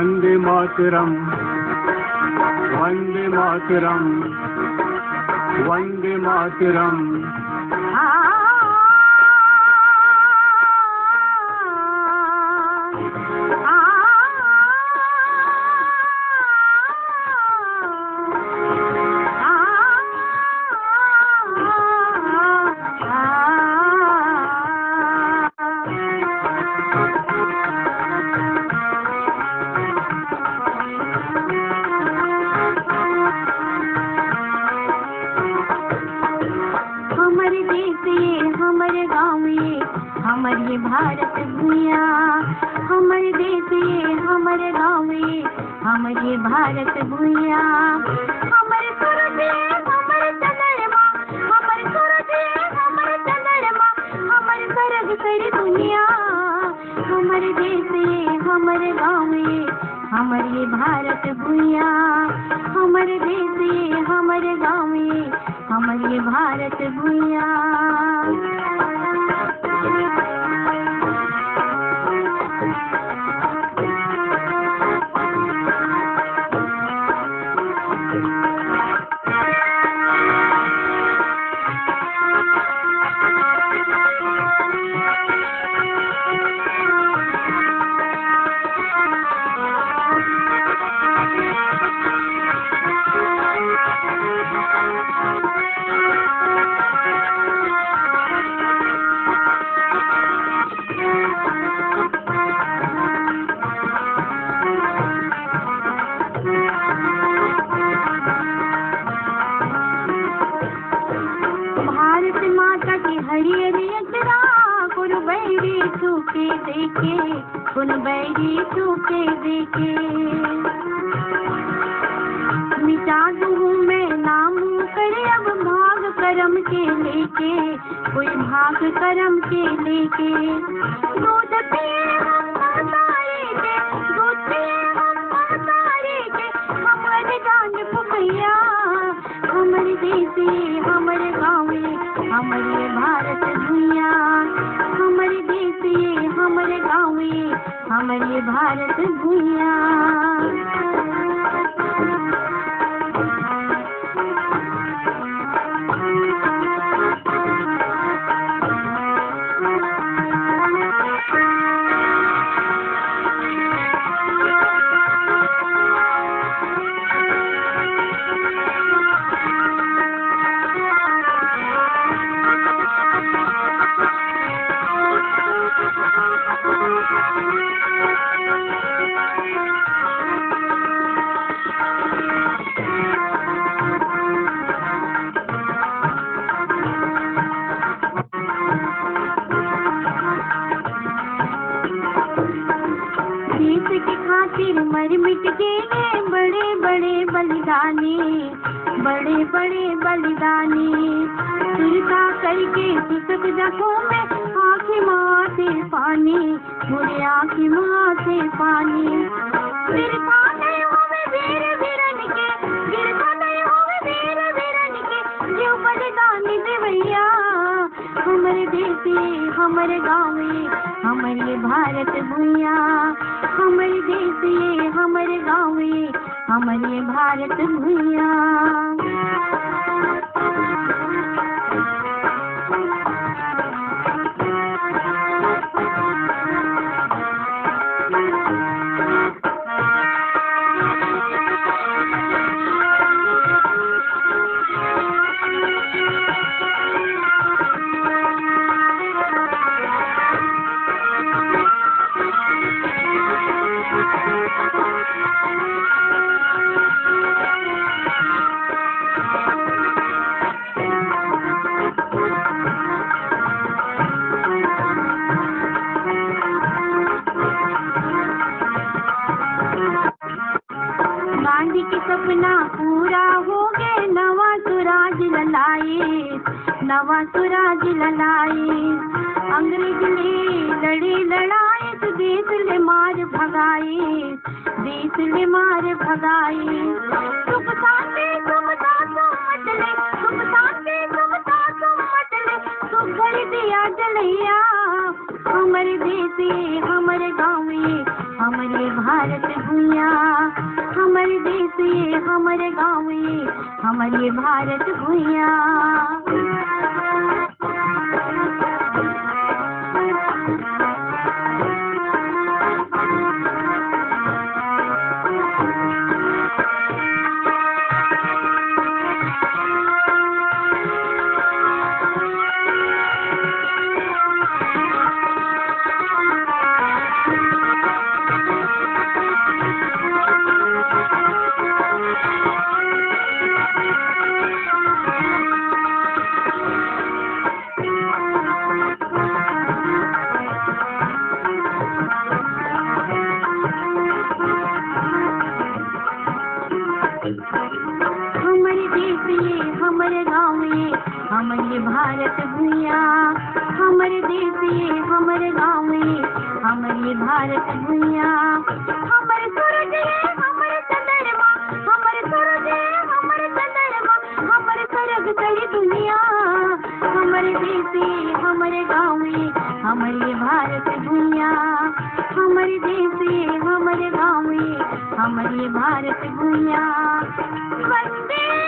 वंदे मातरम, वंदे मातरम, वंदे मातरम। हमारे भारत भूया, हमारे देश ये हमारे गाँव ये हमारे भारत भूया। हमारे सूरज हमारे चंद्रमा, हमारे सूरज हमारे चंद्रमा, हमारे सरग सारी दुनिया। हमारे देश ये हमारे गाँव ये हमारे भारत भूया, हमारे देश ये हमारे गाँव ये हमारे भारत भूया। बैरी छूके देखे मिटा दूँ मैं नाम करे अब भाग करम के लेके, कोई भाग करम के लेके। दूध पिए हम महतारे के, दूध पिए हम महतारे के, हमारे जान पुखैया। हमारे देश हमारे गाँव हमारे भारत भूया, हमारे देश ये हमारे गाँव हमारे भारत भूया। मर मिट गए बड़े बड़े बलिदानी, बड़े बड़े बलिदानी। सुरता करके सुसक जगहों में आँखें माँ से पानी, मुझे आँखें माँ से पानी। गिरता नहीं होवे वीर वीरन के, गिरता नहीं होवे वीर वीरन के, जो बलिदानी देवैया। हमारे देश हमारे गाँव हमारे भारत भूया, हमारे देश ये हमारे गाँव हमारे भारत भूया। सपना पूरा हो गए नवा सुराज ललाए, नवा सुराज ललाए। अंग्रेज ने लड़े लड़ाए तो देश ले मार भगाए, देश ले मार भगाए। सुख शांति सुमता सुमतले, सुख शांति सुमता सुमतले, सुख घर दिया जलैया। हमारे देश हमारे गाँव हमारे भारत भूया, हमारे देश ये हमारे गाँव ये हमारे भारत भूया। हमारे देश ये हमारे गाँव ये हमारे भारत भूया, हमारे देश ये हमारे गाँव ये हमारे भारत भूया। हमारे सूरज ये हमारे चंद्रमा, हमारे सूरज ये हमारे चंद्रमा, हमारे स्वर्ग सारी दुनिया। हमारे देश ये हमारे गाँव ये हमारे भारत भूया, हमारे देश ये हमारे गाँव ये हमारे भारत भूया। वंदे